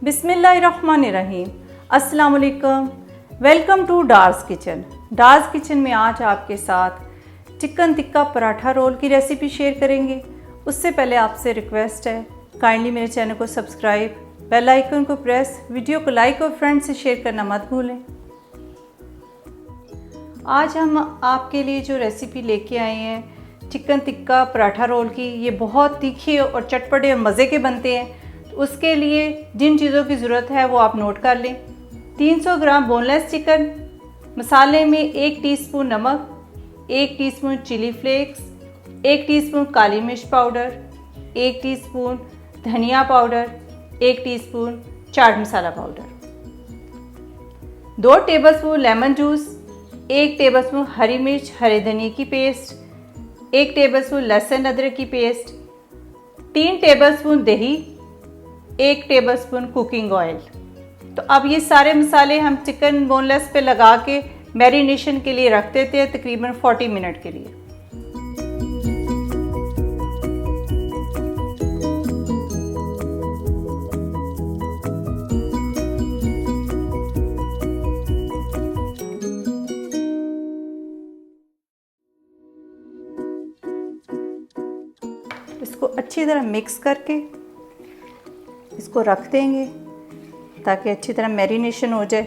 बिस्मिल्लाहिर्रहमानिर्रहीम। अस्सलाम वालेकुम। Welcome to Dar's kitchen. Dar's kitchen में आज आपके साथ चिकन टिक्का पराठा रोल की रेसिपी शेयर करेंगे। उससे पहले आपसे रिक्वेस्ट है, काइंडली मेरे चैनल को सब्सक्राइब, बेल आइकन को प्रेस, वीडियो को लाइक और फ्रेंड से शेयर करना मत भूलें। आज हम आपके लिए जो रेसिपी लेके आए हैं चिकन टिक्का पराठा रोल की, ये बहुत तीखे और चटपटे और मज़े के बनते हैं। तो उसके लिए जिन चीज़ों की ज़रूरत है वो आप नोट कर लें। 300 ग्राम बोनलेस चिकन, मसाले में 1 टीस्पून नमक, 1 टीस्पून चिली फ्लेक्स, 1 टीस्पून काली मिर्च पाउडर, 1 टीस्पून धनिया powder, 1 teaspoon chaat masala powder, 2 tablespoon lemon juice, 1 tablespoon हरी मिर्च हरे धनिया की पेस्ट, 1 टेबलस्पून लहसुन अदरक की पेस्ट, 3 टेबलस्पून दही, 1 टेबलस्पून कुकिंग ऑयल। तो अब ये सारे मसाले हम चिकन बोनलेस पे लगा के मैरिनेशन के लिए रख देते हैं तकरीबन 40 मिनट के लिए। इसको अच्छी तरह मिक्स करके इसको रख देंगे ताकि अच्छी तरह मैरिनेशन हो जाए।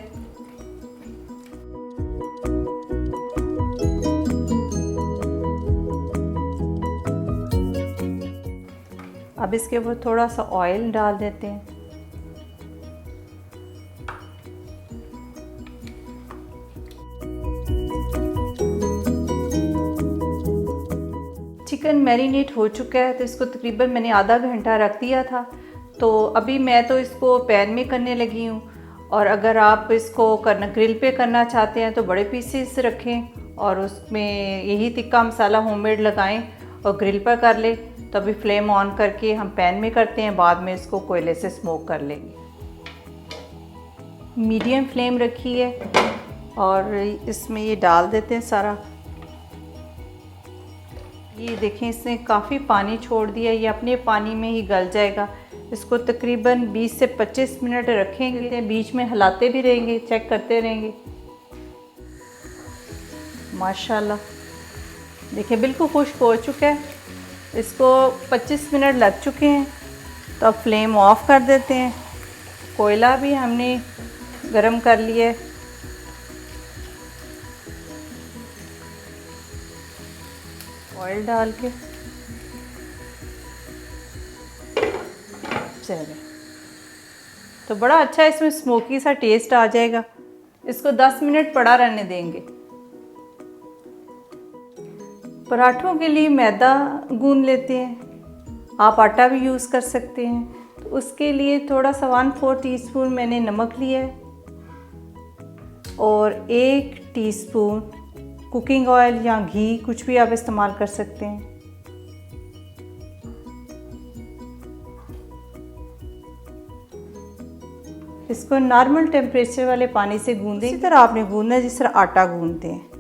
अब इसके ऊपर थोड़ा सा ऑयल डाल देते हैं। चिकन मैरिनेट हो चुका है, तो इसको तकरीबन मैंने आधा घंटा रख दिया था। तो अभी मैं तो इसको पैन में करने लगी हूँ, और अगर आप इसको ग्रिल पे करना चाहते हैं तो बड़े पीसेस रखें और उसमें यही टिक्का मसाला होममेड लगाएं और ग्रिल पर कर लें। तो अभी फ्लेम ऑन करके हम पैन में करते हैं, बाद में इसको कोयले से स्मोक कर लेंगे। मीडियम फ्लेम रखी है और इसमें ये डाल देते हैं सारा। ये देखें, इसने काफ़ी पानी छोड़ दिया, ये अपने पानी में ही गल जाएगा। इसको तकरीबन 20 से 25 मिनट रखेंगे, बीच में हिलाते भी रहेंगे, चेक करते रहेंगे। माशाल्लाह देखिए बिल्कुल खुश्क हो चुका है। इसको 25 मिनट लग चुके हैं, तो अब फ्लेम ऑफ कर देते हैं। कोयला भी हमने गरम कर लिया है। ऑयल डाल के चलिए, तो बड़ा अच्छा इसमें स्मोकी सा टेस्ट आ जाएगा। इसको 10 मिनट पड़ा रहने देंगे। पराठों के लिए मैदा गूंद लेते हैं, आप आटा भी यूज़ कर सकते हैं। तो उसके लिए थोड़ा सा 1/4 टीस्पून मैंने नमक लिया है और 1 टीस्पून कुकिंग ऑयल या घी, कुछ भी आप इस्तेमाल कर सकते हैं। इसको नॉर्मल टेम्परेचर वाले पानी से गूंदें। इसी तरह आपने गूंदना है जिस तरह आटा गूंदते हैं।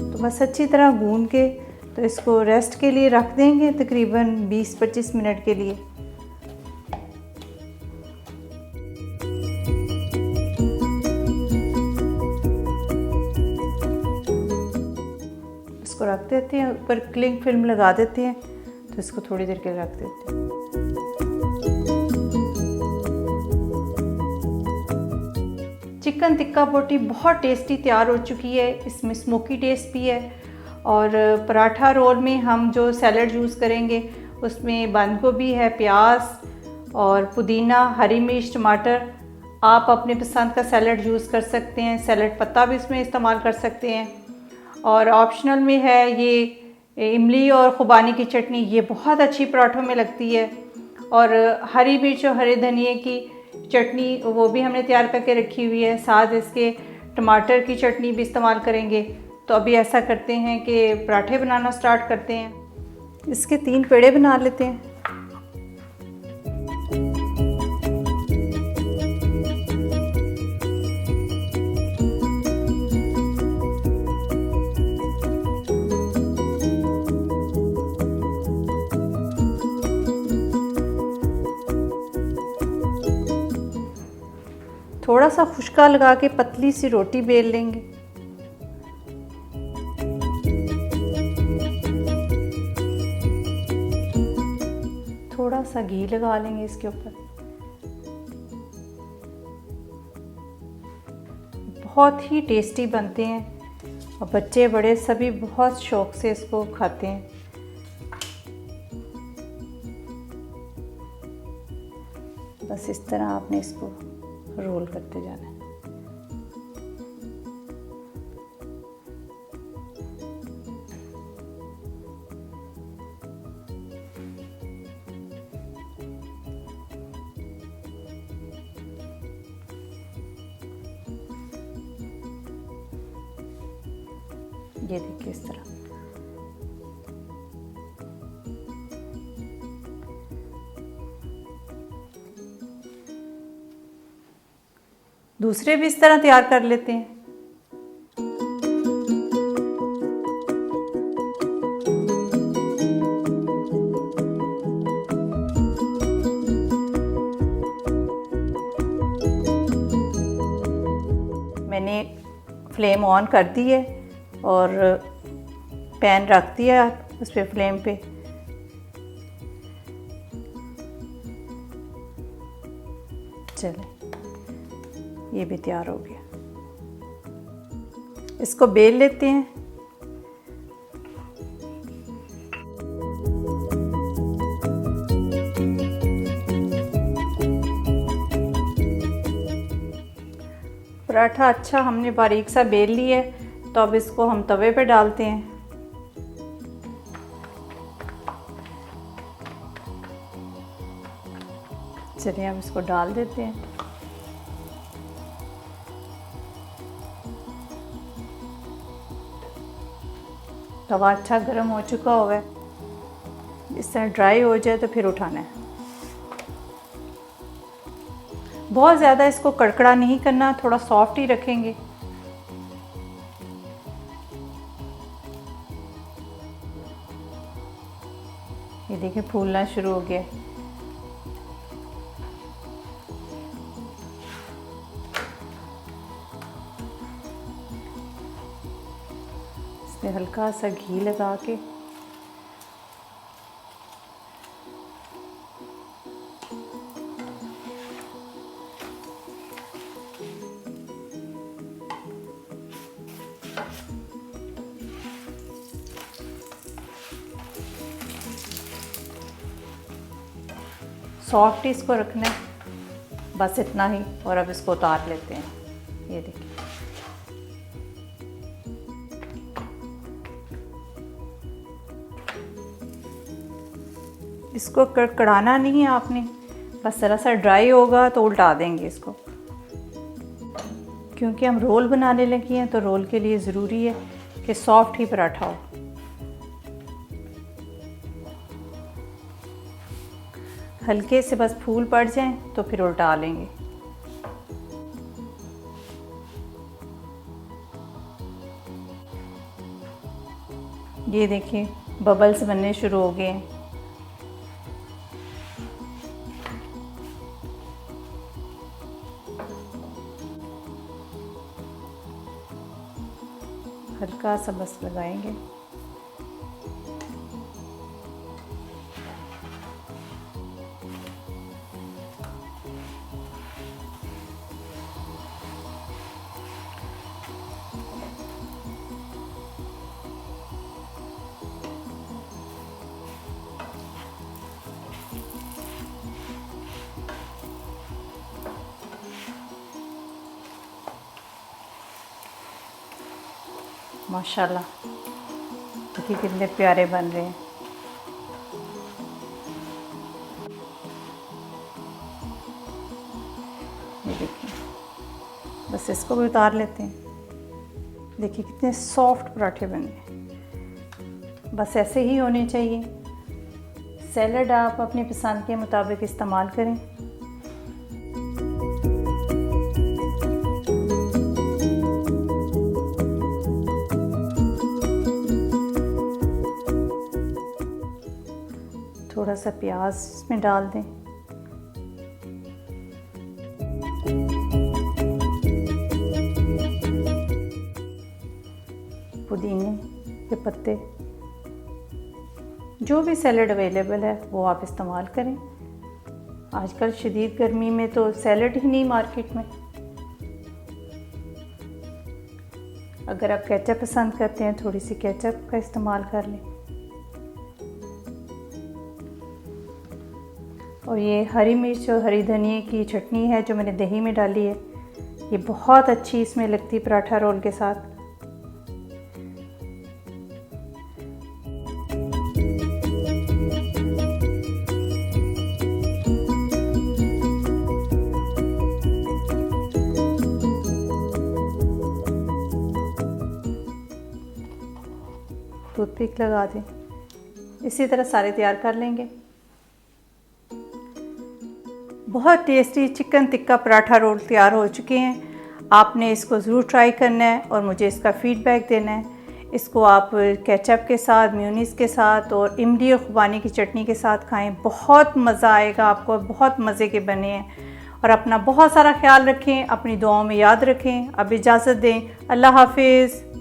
तो बस अच्छी तरह गूंद के तो इसको रेस्ट के लिए रख देंगे तकरीबन 20-25 मिनट के लिए। इसको रख देते हैं, ऊपर क्लिंग फिल्म लगा देते हैं, तो इसको थोड़ी देर के लिए रख देते हैं। चिकन टिक्का बोटी बहुत टेस्टी तैयार हो चुकी है। इसमें स्मोकी टेस्ट भी है। और पराठा रोल में हम जो सैलड यूज़ करेंगे उसमें बंद गोभी है, प्याज और पुदीना, हरी मिर्च, टमाटर। आप अपने पसंद का सैलड यूज़ कर सकते हैं, सैलड पत्ता भी इसमें इस्तेमाल कर सकते हैं। और ऑप्शनल में है ये इमली और खुबानी की चटनी, ये बहुत अच्छी पराठों में लगती है। और हरी मिर्च और हरे धनिए की चटनी वो भी हमने तैयार करके रखी हुई है। साथ इसके टमाटर की चटनी भी इस्तेमाल करेंगे। तो अभी ऐसा करते हैं कि पराठे बनाना स्टार्ट करते हैं। इसके 3 पेड़े बना लेते हैं। थोड़ा सा खुशका लगा के पतली सी रोटी बेल लेंगे। थोड़ा सा घी लगा लेंगे इसके ऊपर। बहुत ही टेस्टी बनते हैं और बच्चे बड़े सभी बहुत शौक से इसको खाते हैं। बस इस तरह आपने इसको रोल करते जाना है। ये देखिए इस तरह। दूसरे भी इस तरह तैयार कर लेते हैं। मैंने फ्लेम ऑन कर दी है और पैन रख दिया उस पर फ्लेम पे। चले, ये भी तैयार हो गया। इसको बेल लेते हैं। पराठा अच्छा हमने बारीक सा बेल लिया है, तो अब इसको हम तवे पे डालते हैं। चलिए हम इसको डाल देते हैं। तवा अच्छा गर्म हो चुका होगा है। इस तरह ड्राई हो जाए तो फिर उठाना है। बहुत ज़्यादा इसको कड़कड़ा नहीं करना, थोड़ा सॉफ्ट ही रखेंगे। ये देखिए फूलना शुरू हो गया। इसमें हल्का सा घी लगा के सॉफ्ट ही इसको रखना है, बस इतना ही। और अब इसको उतार लेते हैं। ये देखिए इसको कड़कड़ाना नहीं है आपने, बस ज़रा सा ड्राई होगा तो उल्टा देंगे इसको, क्योंकि हम रोल बनाने लगे हैं तो रोल के लिए ज़रूरी है कि सॉफ्ट ही पराठा हो। हल्के से बस फूल पड़ जाएं तो फिर उल्टा लेंगे। ये देखिए बबल्स बनने शुरू हो गए हैं। हल्का सा बस लगाएंगे। माशाल्लाह देखिए कितने प्यारे बन रहे हैं। ये देखिए बस इसको भी उतार लेते हैं। देखिए कितने सॉफ्ट पराठे बन गए। बस ऐसे ही होने चाहिए। सैलड आप अपनी पसंद के मुताबिक इस्तेमाल करें। थोड़ा सा प्याज इसमें डाल दें। पुदीने के पत्ते, जो भी सैलड अवेलेबल है वो आप इस्तेमाल करें। आजकल शदीद गर्मी में तो सैलड ही नहीं मार्केट में। अगर आप केचप पसंद करते हैं, थोड़ी सी केचप का इस्तेमाल कर लें। और ये हरी मिर्च और हरी धनिया की चटनी है जो मैंने दही में डाली है, ये बहुत अच्छी इसमें लगती पराठा रोल के साथ। टूथपिक लगा दें। इसी तरह सारे तैयार कर लेंगे। बहुत tasty chicken tikka paratha roll तैयार हो चुके हैं। आपने इसको ज़रूर ट्राई करना है और मुझे इसका फ़ीडबैक देना है। इसको आप केचप के साथ, मेयोनीज़ के साथ और इमली और खुबानी की चटनी के साथ खाएं, बहुत मज़ा आएगा आपको। बहुत मज़े के बने हैं। और अपना बहुत सारा ख्याल रखें, अपनी दुआओं में याद रखें। अब इजाज़त दें। अल्लाह हाफिज़।